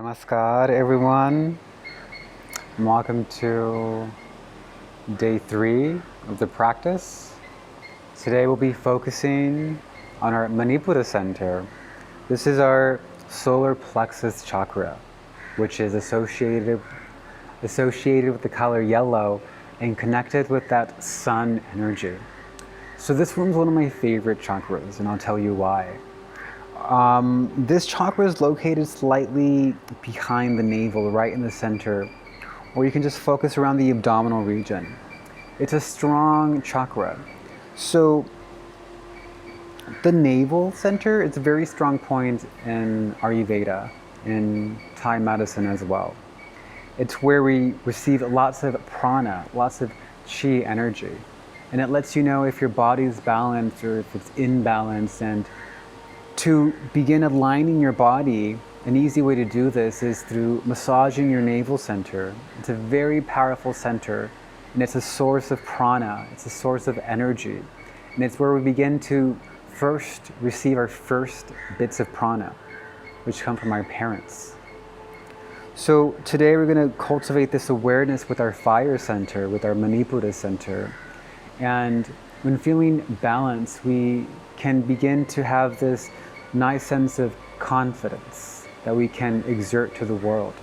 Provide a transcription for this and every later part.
Namaskar, everyone. Welcome to day 3 of the practice. Today we'll be focusing on our Manipura center. This is our solar plexus chakra, which is associated with the color yellow and connected with that sun energy. So this one's one of my favorite chakras, and I'll tell you why. This chakra is located slightly behind the navel, right in the center, or you can just focus around the abdominal region. It's a strong chakra. So the navel center is a very strong point in Ayurveda, in Thai medicine as well. It's where we receive lots of prana, lots of chi energy, and it lets you know if your body is balanced or if it's imbalanced. And to begin aligning your body, an easy way to do this is through massaging your navel center. It's a very powerful center, and it's a source of prana, it's a source of energy, and it's where we begin to first receive our first bits of prana, which come from our parents. So today we're going to cultivate this awareness with our fire center, with our Manipura center, and when feeling balanced, we can begin to have this nice sense of confidence that we can exert to the world.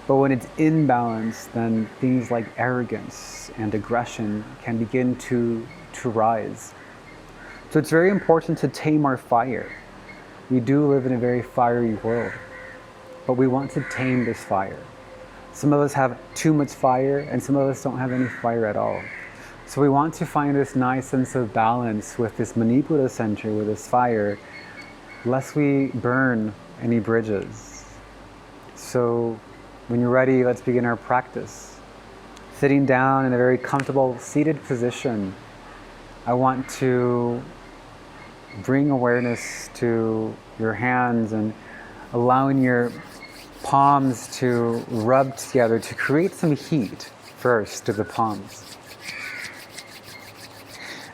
But when it's imbalanced, then things like arrogance and aggression can begin to rise. So it's very important to tame our fire. We do live in a very fiery world, but we want to tame this fire. Some of us have too much fire, and some of us don't have any fire at all. So we want to find this nice sense of balance with this Manipura center, with this fire, lest we burn any bridges. So when you're ready, let's begin our practice. Sitting down in a very comfortable seated position, I want to bring awareness to your hands and allowing your palms to rub together to create some heat first to the palms.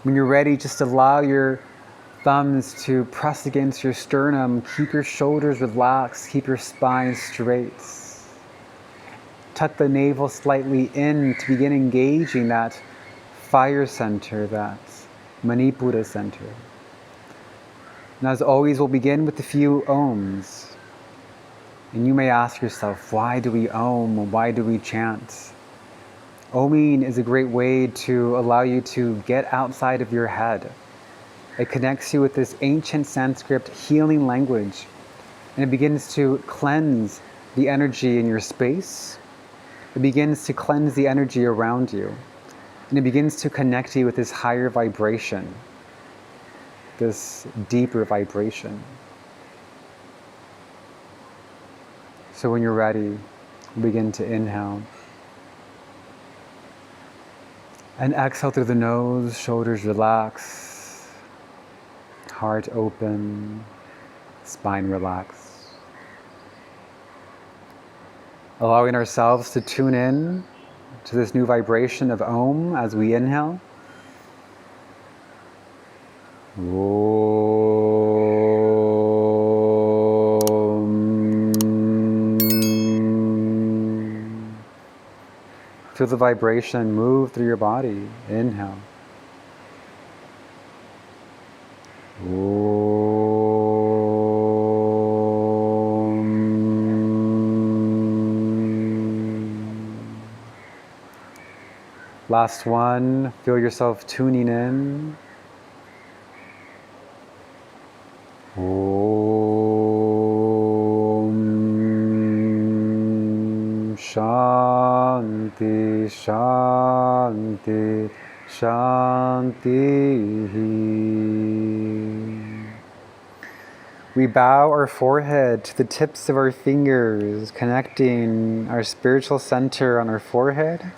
When you're ready, just allow your thumbs to press against your sternum. Keep your shoulders relaxed. Keep your spine straight. Tuck the navel slightly in to begin engaging that fire center, that Manipura center. And as always, we'll begin with a few ohms. And you may ask yourself, why do we om? Why do we chant? Oming is a great way to allow you to get outside of your head. It connects you with this ancient Sanskrit healing language, and it begins to cleanse the energy in your space. It begins to cleanse the energy around you, and it begins to connect you with this higher vibration, this deeper vibration. So when you're ready, begin to inhale. And exhale through the nose, shoulders relax. Heart open, spine relaxed. Allowing ourselves to tune in to this new vibration of Om as we inhale. Om. Feel the vibration move through your body. Inhale. Last one, feel yourself tuning in. Om Shanti Shanti Shanti. We bow our forehead to the tips of our fingers, connecting our spiritual center on our forehead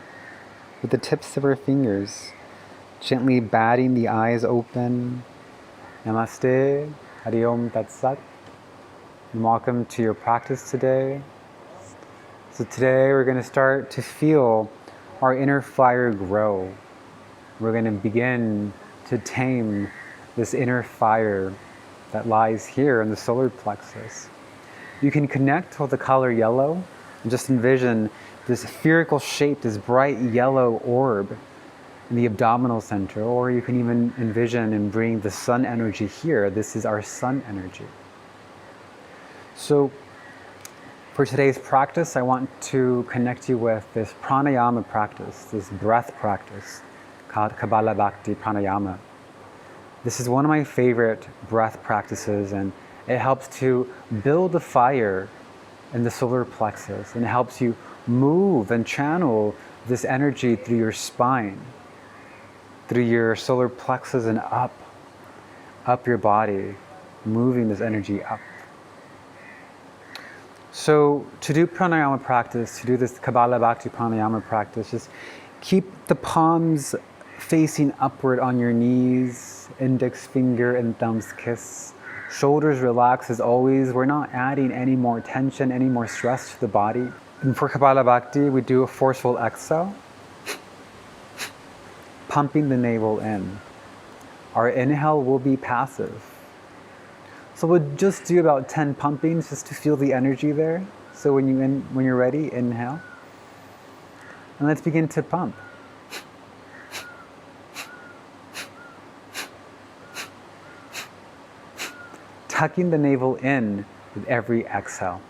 with the tips of our fingers, gently batting the eyes open. Namaste, Hari Om Tat Sat, and welcome to your practice today. So today we're going to start to feel our inner fire grow. We're going to begin to tame this inner fire that lies here in the solar plexus. You can connect with the color yellow and just envision this spherical shape, this bright yellow orb in the abdominal center, or you can even envision and bring the sun energy here. This is our sun energy. So for today's practice, I want to connect you with this pranayama practice, this breath practice called Kabbalah Bhakti Pranayama. This is one of my favorite breath practices, and it helps to build a fire in the solar plexus, and it helps you move and channel this energy through your spine, through your solar plexus and up your body, moving this energy up. So to do pranayama practice, to do this Kabbalah Bhakti Pranayama practice, just keep the palms facing upward on your knees, index finger and thumbs kiss. Shoulders relax as always. We're not adding any more tension, any more stress to the body. And for Kabbalah Bhakti, we do a forceful exhale, pumping the navel in. Our inhale will be passive. So we'll just do about 10 pumpings just to feel the energy there. So when you're ready, inhale. And let's begin to pump. Tucking the navel in with every exhale.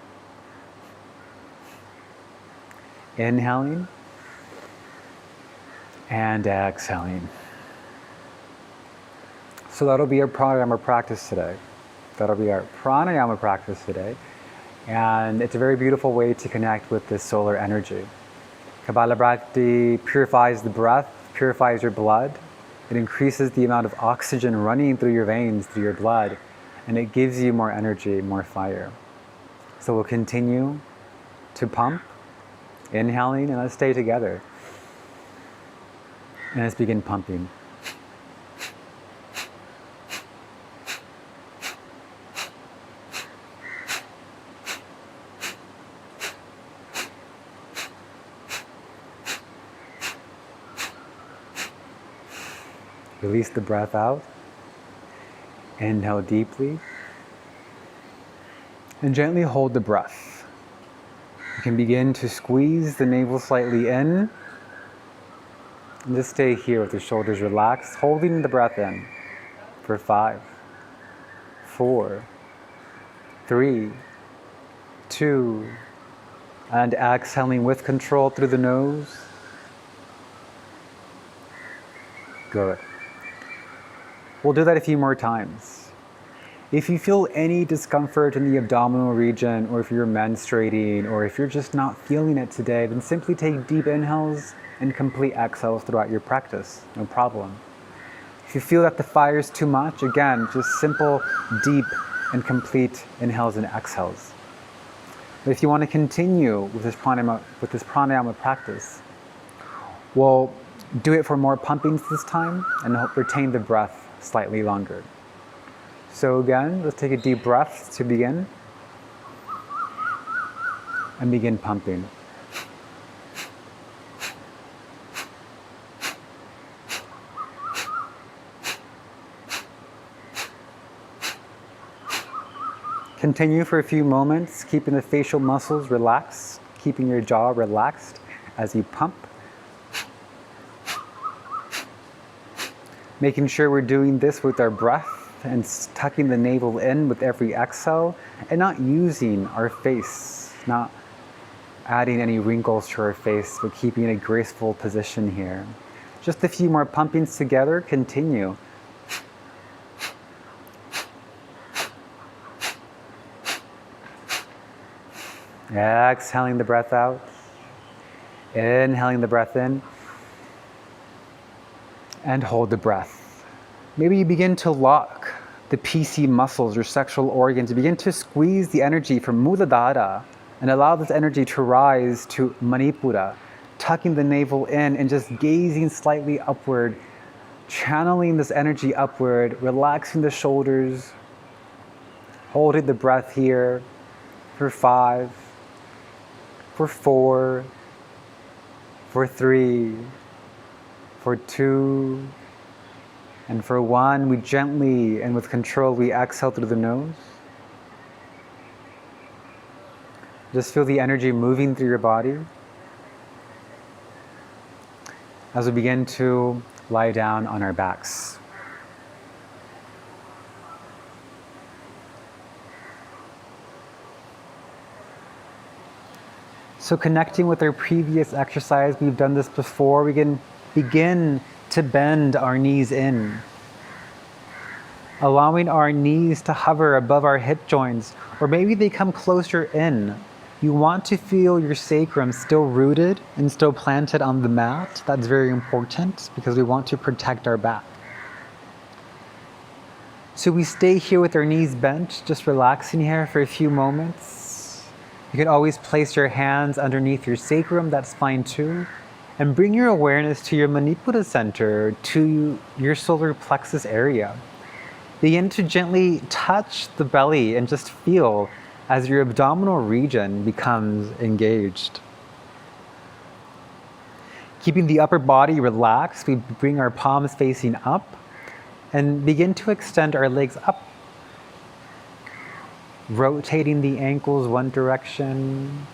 Inhaling and exhaling. So that'll be our pranayama practice today. That'll be our pranayama practice today. And it's a very beautiful way to connect with this solar energy. Kabbalah Bhakti purifies the breath, purifies your blood. It increases the amount of oxygen running through your veins, through your blood, and it gives you more energy, more fire. So we'll continue to pump, inhaling, and let's stay together. And let's begin pumping. Release the breath out. Inhale deeply. And gently hold the breath. You can begin to squeeze the navel slightly in. And just stay here with the shoulders relaxed, holding the breath in for 5, 4, 3, 2, and exhaling with control through the nose. Good. We'll do that a few more times. If you feel any discomfort in the abdominal region, or if you're menstruating, or if you're just not feeling it today, then simply take deep inhales and complete exhales throughout your practice. No problem. If you feel that the fire is too much, again, just simple, deep, and complete inhales and exhales. But if you want to continue with this pranayama practice, we'll do it for more pumpings this time and retain the breath slightly longer. So again, let's take a deep breath to begin. And begin pumping. Continue for a few moments, keeping the facial muscles relaxed, keeping your jaw relaxed as you pump. Making sure we're doing this with our breath and tucking the navel in with every exhale, and not using our face, not adding any wrinkles to our face, but keeping a graceful position here. Just a few more pumpings together. Continue. Exhaling the breath out. Inhaling the breath in. And hold the breath. Maybe you begin to lock the PC muscles, your sexual organs. You begin to squeeze the energy from Muladhara and allow this energy to rise to Manipura, tucking the navel in and just gazing slightly upward, channeling this energy upward, relaxing the shoulders, holding the breath here for 5, for 4, for 3, for 2, and for 1. We gently and with control, we exhale through the nose. Just feel the energy moving through your body as we begin to lie down on our backs. So connecting with our previous exercise, we've done this before, we can begin to bend our knees in, allowing our knees to hover above our hip joints, or maybe they come closer in. You want to feel your sacrum still rooted and still planted on the mat. That's very important because we want to protect our back. So we stay here with our knees bent, just relaxing here for a few moments. You can always place your hands underneath your sacrum, that's fine too. And bring your awareness to your Manipura center, to your solar plexus area. Begin to gently touch the belly and just feel as your abdominal region becomes engaged. Keeping the upper body relaxed, we bring our palms facing up and begin to extend our legs up. Rotating the ankles one direction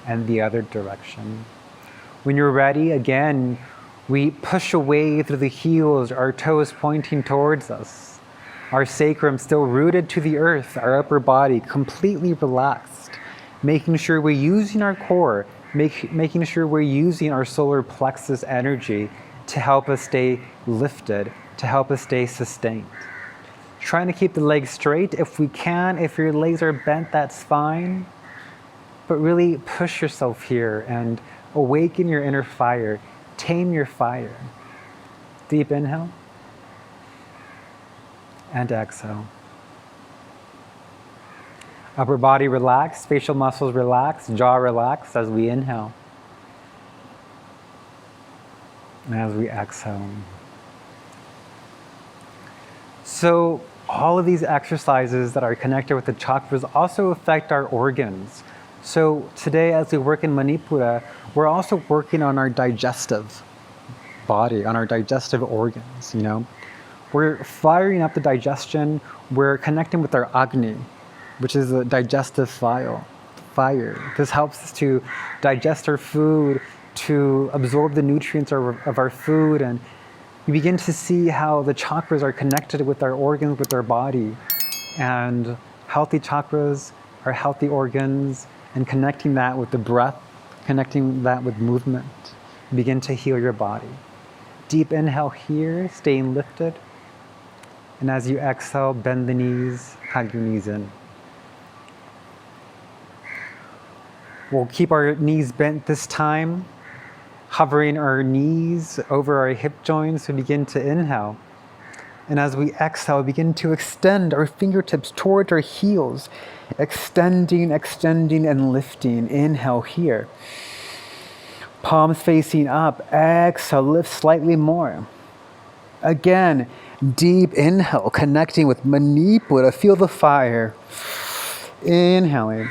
and the other direction. When you're ready, again, we push away through the heels, our toes pointing towards us. Our sacrum still rooted to the earth, our upper body completely relaxed, making sure we're using our core, making sure we're using our solar plexus energy to help us stay lifted, to help us stay sustained. Trying to keep the legs straight if we can. If your legs are bent, that's fine. But really push yourself here and awaken your inner fire. Tame your fire. Deep inhale. And exhale. Upper body relaxed, facial muscles relaxed, jaw relaxed as we inhale. And as we exhale. So all of these exercises that are connected with the chakras also affect our organs. So today as we work in Manipura, we're also working on our digestive body, on our digestive organs, you know. We're firing up the digestion, we're connecting with our Agni, which is a digestive fire. This helps us to digest our food, to absorb the nutrients of our food, and we begin to see how the chakras are connected with our organs, with our body. And healthy chakras are healthy organs, and connecting that with the breath, connecting that with movement, begin to heal your body. Deep inhale here, staying lifted. And as you exhale, bend the knees, hug your knees in. We'll keep our knees bent this time, hovering our knees over our hip joints. We begin to inhale. And as we exhale, begin to extend our fingertips towards our heels, extending, and lifting. Inhale here. Palms facing up. Exhale, lift slightly more. Again, deep inhale, connecting with Manipura. Feel the fire. Inhaling.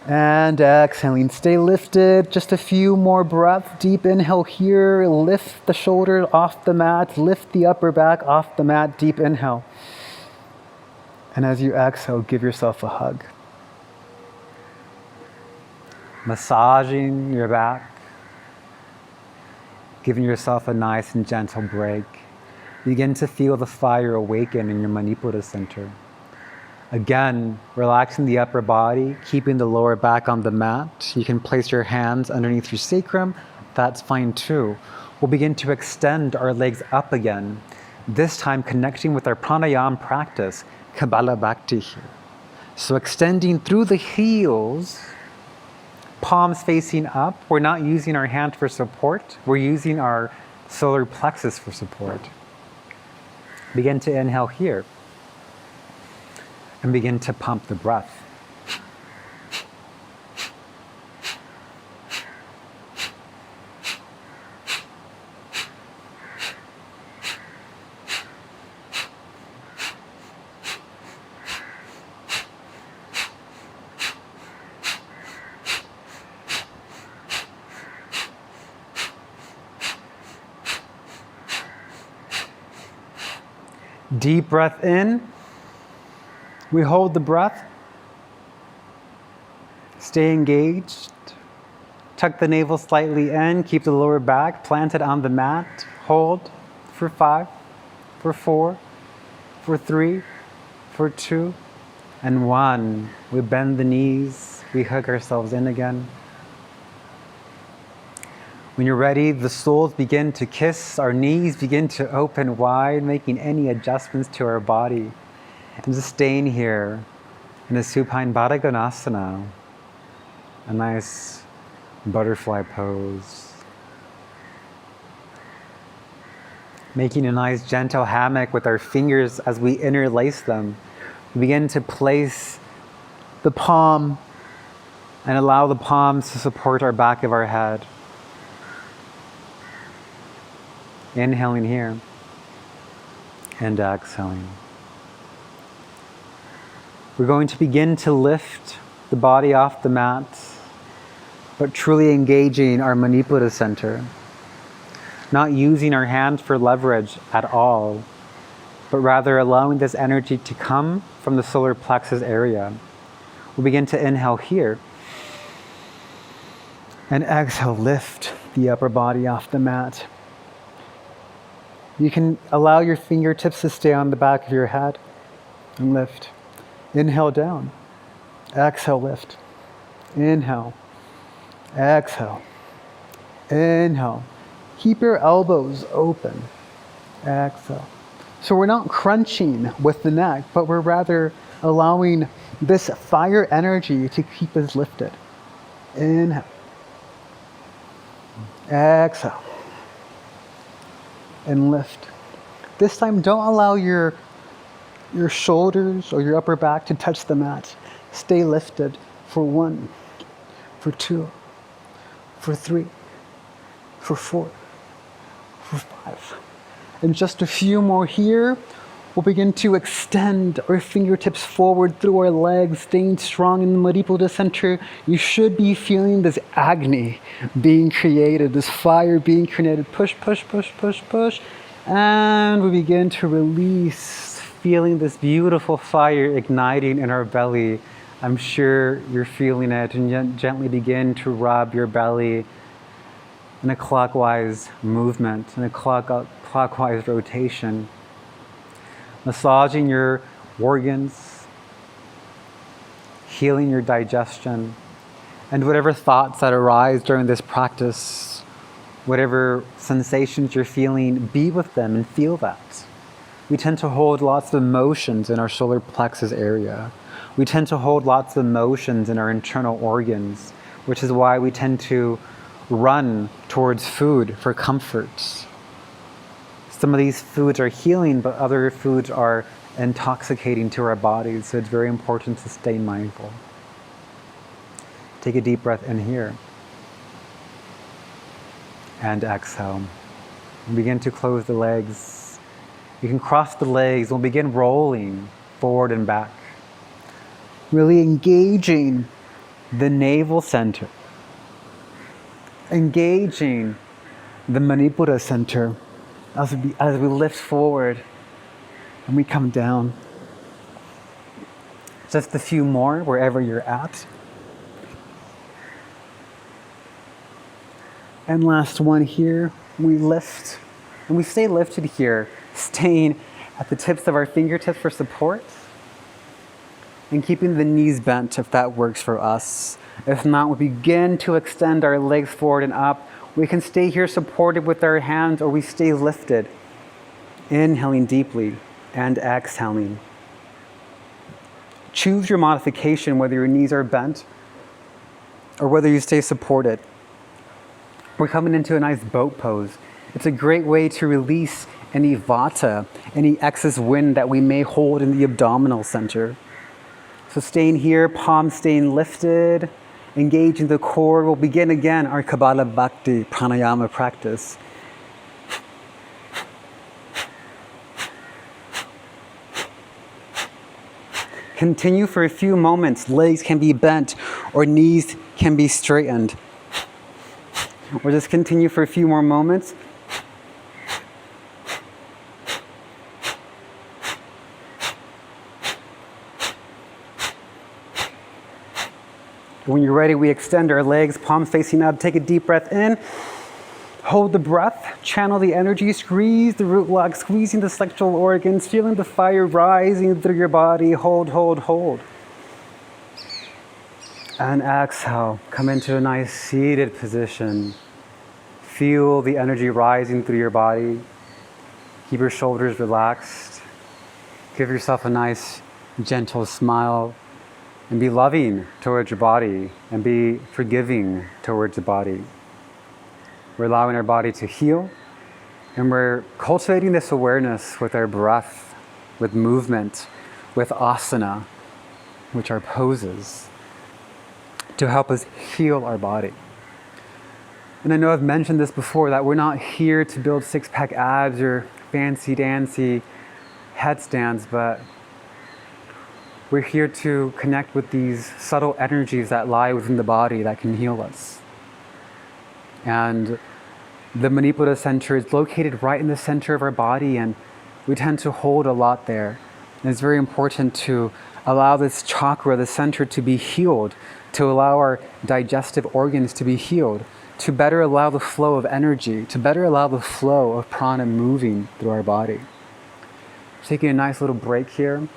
And exhaling. Stay lifted. Just a few more breaths. Deep inhale here. Lift the shoulders off the mat. Lift the upper back off the mat. Deep inhale. And as you exhale, give yourself a hug. Massaging your back. Giving yourself a nice and gentle break. Begin to feel the fire awaken in your Manipura center. Again, relaxing the upper body, keeping the lower back on the mat. You can place your hands underneath your sacrum. That's fine too. We'll begin to extend our legs up again. This time connecting with our Pranayama practice, Kabbalah Bhakti here. So extending through the heels, palms facing up. We're not using our hand for support. We're using our solar plexus for support. Begin to inhale here. And begin to pump the breath. Deep breath in. We hold the breath. Stay engaged. Tuck the navel slightly in. Keep the lower back planted on the mat. Hold for 5, for 4, for 3, for 2, and 1. We bend the knees. We hug ourselves in again. When you're ready, the soles begin to kiss. Our knees begin to open wide, making any adjustments to our body. And just staying here in a supine Baddha Konasana, a nice butterfly pose. Making a nice gentle hammock with our fingers as we interlace them. We begin to place the palm and allow the palms to support our back of our head. Inhaling here and exhaling. We're going to begin to lift the body off the mat, but truly engaging our Manipura center. Not using our hands for leverage at all, but rather allowing this energy to come from the solar plexus area. We'll begin to inhale here and exhale, lift the upper body off the mat. You can allow your fingertips to stay on the back of your head and lift. Inhale down. Exhale, lift. Inhale. Exhale. Inhale. Keep your elbows open. Exhale. So we're not crunching with the neck, but we're rather allowing this fire energy to keep us lifted. Inhale. Exhale. And lift. This time, don't allow your shoulders or your upper back to touch the mat. Stay lifted for 1, for 2, for 3, for 4, for 5. And just a few more here. We'll begin to extend our fingertips forward through our legs, staying strong in the Manipura center. You should be feeling this agni being created, this fire being created. Push, push, push, push, push. And we begin to release, feeling this beautiful fire igniting in our belly. I'm sure you're feeling it, and gently begin to rub your belly in a clockwise movement, in a clockwise rotation. Massaging your organs, healing your digestion, and whatever thoughts that arise during this practice, whatever sensations you're feeling, be with them and feel that. We tend to hold lots of emotions in our solar plexus area. We tend to hold lots of emotions in our internal organs, which is why we tend to run towards food for comfort. Some of these foods are healing, but other foods are intoxicating to our bodies, so it's very important to stay mindful. Take a deep breath in here. And exhale. And begin to close the legs. You can cross the legs. We'll begin rolling forward and back. Really engaging the navel center. Engaging the Manipura center. As we lift forward and we come down. Just a few more wherever you're at. And last one here, we lift. And we stay lifted here, staying at the tips of our fingertips for support. And keeping the knees bent if that works for us. If not, we begin to extend our legs forward and up. We can stay here supported with our hands, or we stay lifted. Inhaling deeply and exhaling. Choose your modification, whether your knees are bent or whether you stay supported. We're coming into a nice boat pose. It's a great way to release any vata, any excess wind that we may hold in the abdominal center. So staying here, palms staying lifted. Engaging the core. We'll begin again our Kabbalah Bhakti Pranayama practice. Continue for a few moments. Legs can be bent or knees can be straightened. Or just continue for a few more moments. When you're ready, we extend our legs, palms facing up. Take a deep breath in. Hold the breath, channel the energy, squeeze the root lock, squeezing the sexual organs, feeling the fire rising through your body. Hold, hold, hold. And exhale, come into a nice seated position. Feel the energy rising through your body. Keep your shoulders relaxed. Give yourself a nice, gentle smile. And be loving towards your body. And be forgiving towards the body. We're allowing our body to heal. And we're cultivating this awareness with our breath, with movement, with asana, which are poses, to help us heal our body. And I know I've mentioned this before, that we're not here to build six-pack abs or fancy-dancy headstands, but we're here to connect with these subtle energies that lie within the body that can heal us. And the Manipura center is located right in the center of our body, and we tend to hold a lot there. And it's very important to allow this chakra, the center, to be healed, to allow our digestive organs to be healed, to better allow the flow of energy, to better allow the flow of prana moving through our body. Taking a nice little break here.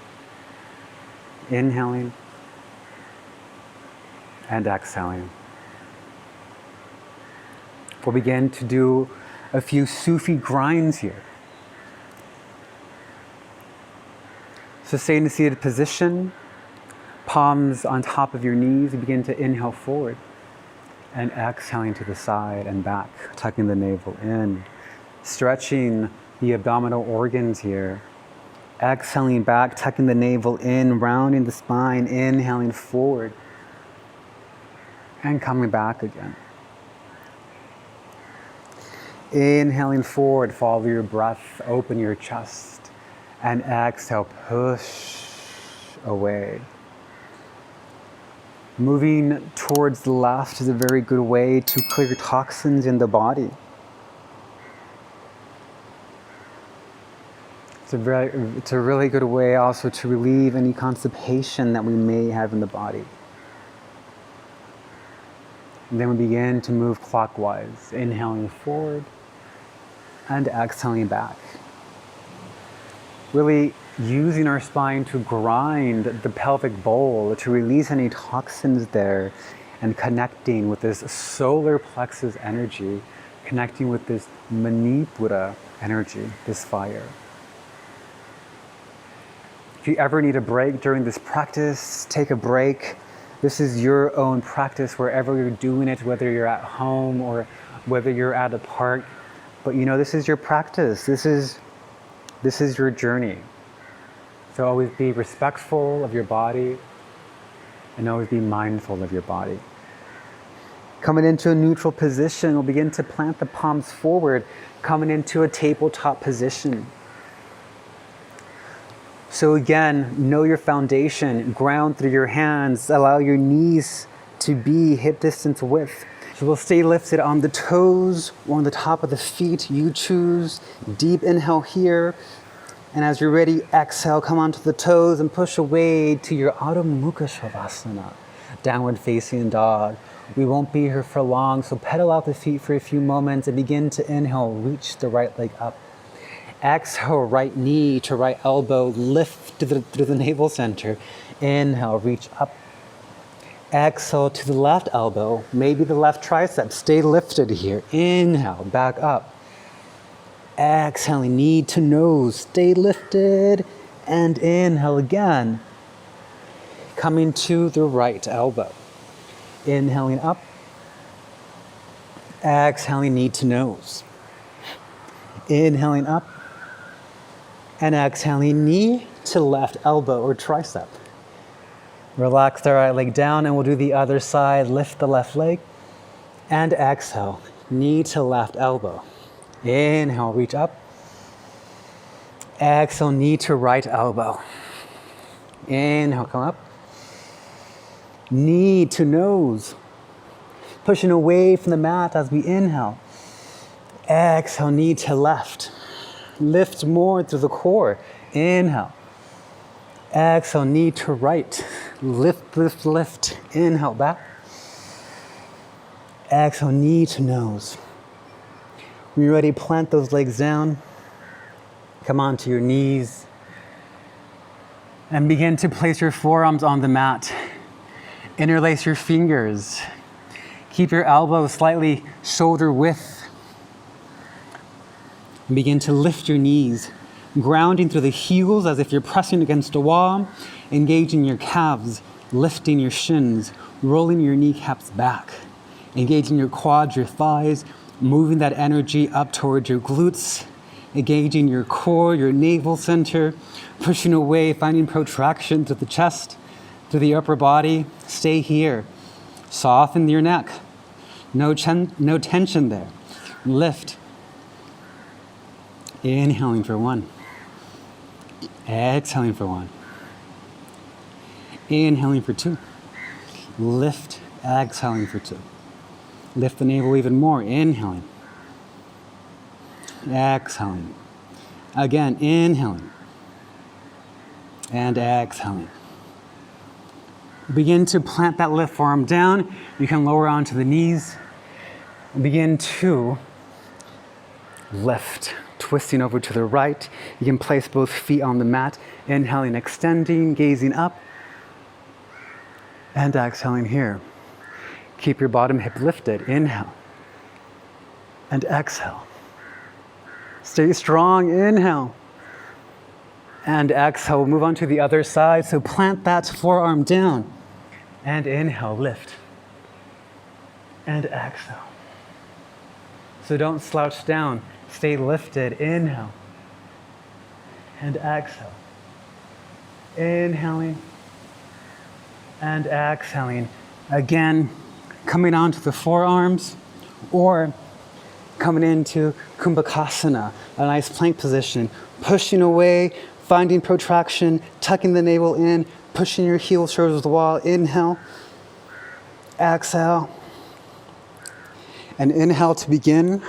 Inhaling and exhaling. We'll begin to do a few Sufi grinds here. So stay in a seated position, palms on top of your knees. You begin to inhale forward and exhaling to the side and back, tucking the navel in, stretching the abdominal organs here. Exhaling back, tucking the navel in, rounding the spine, inhaling forward, and coming back again. Inhaling forward, follow your breath, open your chest, and exhale, push away. Moving towards the left is a very good way to clear toxins in the body. It's a really good way also to relieve any constipation that we may have in the body. And then we begin to move clockwise, inhaling forward and exhaling back. Really using our spine to grind the pelvic bowl, to release any toxins there, and connecting with this solar plexus energy, connecting with this Manipura energy, this fire. If you ever need a break during this practice, take a break. This is your own practice wherever you're doing it, whether you're at home or whether you're at a park. But you know, this is your practice. This is your journey. So always be respectful of your body and always be mindful of your body. Coming into a neutral position, we'll begin to plant the palms forward, coming into a tabletop position. So again, know your foundation, ground through your hands, allow your knees to be hip distance width. So we'll stay lifted on the toes or on the top of the feet, you choose. Deep inhale here. And as you're ready, exhale, come onto the toes and push away to your Adho Mukha Shavasana, downward facing dog. We won't be here for long, so pedal out the feet for a few moments and begin to inhale, reach the right leg up. Exhale, right knee to right elbow, lift through the navel center. Inhale, reach up. Exhale to the left elbow, maybe the left tricep. Stay lifted here. Inhale, back up. Exhaling, knee to nose, stay lifted. And inhale again. Coming to the right elbow. Inhaling up. Exhaling, knee to nose. Inhaling up. And exhaling, knee to left elbow or tricep. Relax the right leg down and we'll do the other side. Lift the left leg and exhale, knee to left elbow. Inhale, reach up. Exhale, knee to right elbow. Inhale, come up. Knee to nose. Pushing away from the mat as we inhale. Exhale, knee to left. Lift more through the core. Inhale. Exhale, knee to right. Lift, lift, lift. Inhale, back. Exhale, knee to nose. When you're ready, plant those legs down. Come onto your knees. And begin to place your forearms on the mat. Interlace your fingers. Keep your elbows slightly shoulder width. And begin to lift your knees, grounding through the heels as if you're pressing against a wall, engaging your calves, lifting your shins, rolling your kneecaps back, engaging your quads, your thighs, moving that energy up towards your glutes, engaging your core, your navel center, pushing away, finding protraction to the chest, to the upper body. Stay here. Soften your neck. No tension there. Lift. Inhaling for 1. Exhaling for 1. Inhaling for 2. Lift. Exhaling for 2. Lift the navel even more. Inhaling. Exhaling. Again, inhaling. And exhaling. Begin to plant that left forearm down. You can lower onto the knees. Begin to lift, twisting over to the right. You can place both feet on the mat. Inhaling, extending, gazing up. And exhaling here. Keep your bottom hip lifted. Inhale. And exhale. Stay strong. Inhale. And exhale. We'll move on to the other side. So plant that forearm down. And inhale, lift. And exhale. So don't slouch down. Stay lifted. Inhale. And exhale. Inhaling. And exhaling. Again, coming onto the forearms or coming into Kumbhakasana, a nice plank position. Pushing away, finding protraction, tucking the navel in, pushing your heels towards the wall. Inhale, exhale, and inhale to begin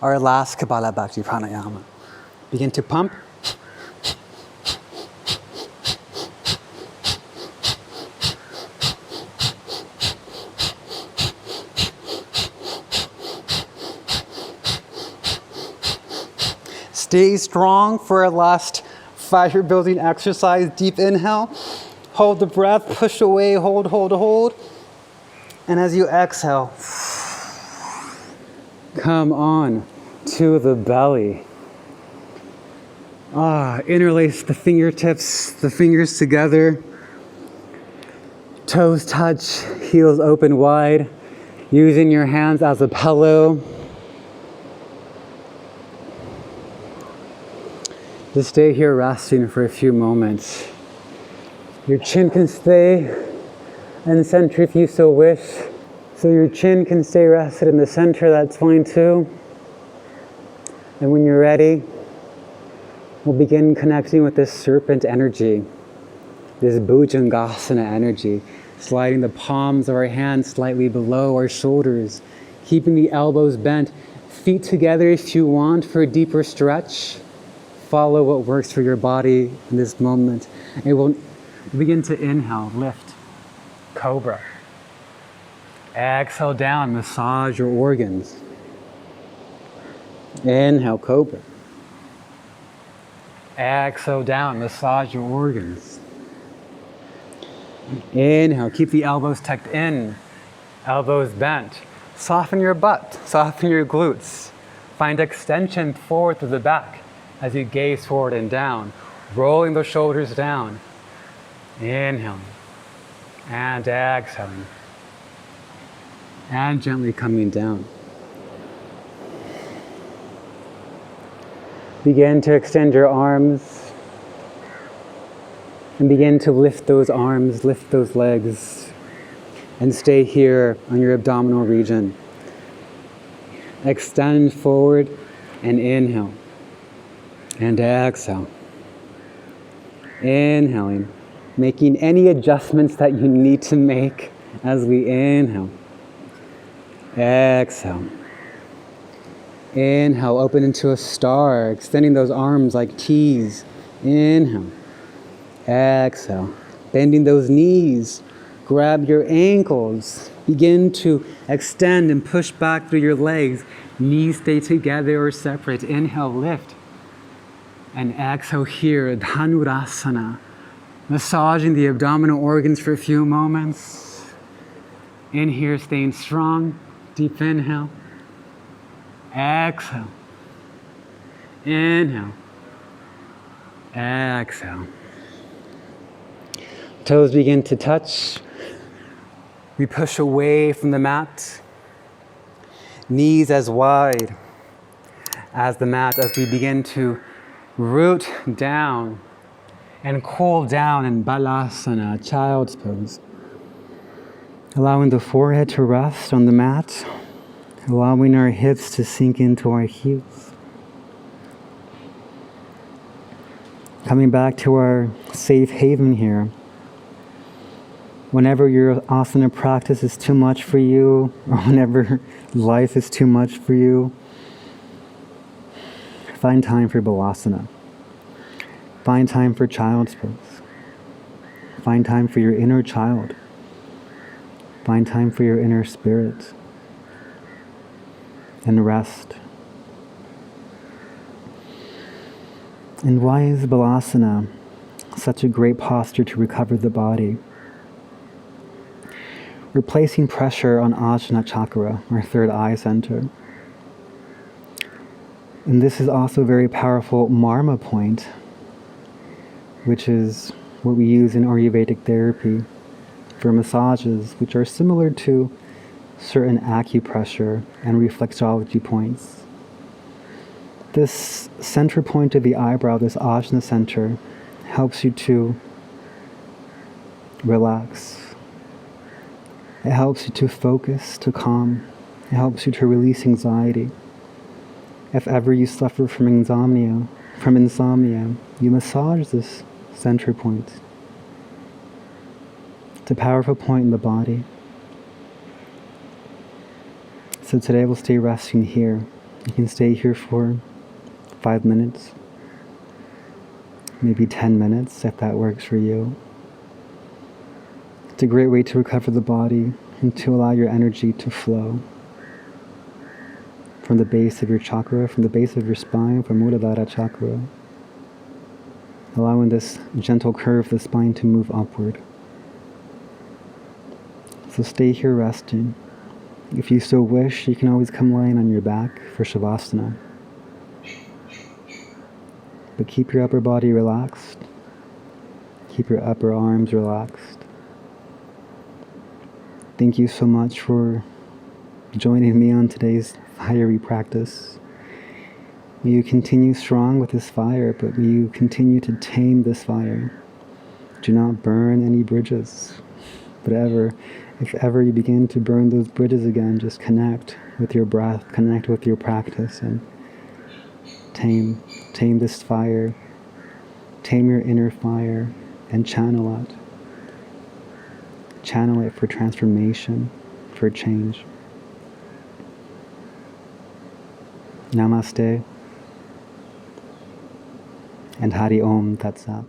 our last Kapalabhati Pranayama. Begin to pump. Stay strong for our last fire building exercise. Deep inhale. Hold the breath. Push away. Hold, hold, hold. And as you exhale, come on to the belly. Interlace the fingertips, the fingers together. Toes touch, heels open wide. Using your hands as a pillow. Just stay here resting for a few moments. Your chin can stay in center if you so wish. So your chin can stay rested in the center, that's fine too. And when you're ready, we'll begin connecting with this serpent energy, this Bhujangasana energy, sliding the palms of our hands slightly below our shoulders, keeping the elbows bent, feet together if you want for a deeper stretch. Follow what works for your body in this moment. And we'll begin to inhale, lift, Cobra. Exhale down, massage your organs. Inhale, Cobra. Exhale down, massage your organs. Inhale, keep the elbows tucked in, elbows bent. Soften your butt, soften your glutes. Find extension forward to the back as you gaze forward and down, rolling the shoulders down. Inhaling and exhaling. And gently coming down. Begin to extend your arms and begin to lift those arms, lift those legs, and stay here on your abdominal region. Extend forward and inhale. And exhale. Inhaling, making any adjustments that you need to make as we inhale. Exhale. Inhale, open into a star, extending those arms like T's. Inhale. Exhale. Bending those knees. Grab your ankles. Begin to extend and push back through your legs. Knees stay together or separate. Inhale, lift. And exhale here, Dhanurasana. Massaging the abdominal organs for a few moments. In here, staying strong. Deep inhale. Exhale. Inhale. Exhale. Toes begin to touch. We push away from the mat. Knees as wide as the mat as we begin to root down and cool down in Balasana, child's pose. Allowing the forehead to rest on the mat, allowing our hips to sink into our heels. Coming back to our safe haven here. Whenever your asana practice is too much for you, or whenever life is too much for you, find time for Balasana. Find time for child's pose. Find time for your inner child. Find time for your inner spirit. And rest. And why is Balasana such a great posture to recover the body? We're placing pressure on Ajna chakra, our third eye center. And this is also a very powerful marma point, which is what we use in Ayurvedic therapy for massages, which are similar to certain acupressure and reflexology points. This center point of the eyebrow, this Ajna center, helps you to relax. It helps you to focus, to calm. It helps you to release anxiety. If ever you suffer from insomnia, you massage this center point. It's a powerful point in the body. So today we'll stay resting here. You can stay here for 5 minutes, maybe 10 minutes if that works for you. It's a great way to recover the body and to allow your energy to flow from the base of your chakra, from the base of your spine, from Muladhara chakra, allowing this gentle curve of the spine to move upward. So stay here resting. If you so wish, you can always come lying on your back for Shavasana. But keep your upper body relaxed. Keep your upper arms relaxed. Thank you so much for joining me on today's fiery practice. May you continue strong with this fire, but may you continue to tame this fire. Do not burn any bridges. But if ever you begin to burn those bridges again, just connect with your breath, connect with your practice, and tame this fire, tame your inner fire, and channel it. Channel it for transformation, for change. Namaste and Hari Om Tat Sat.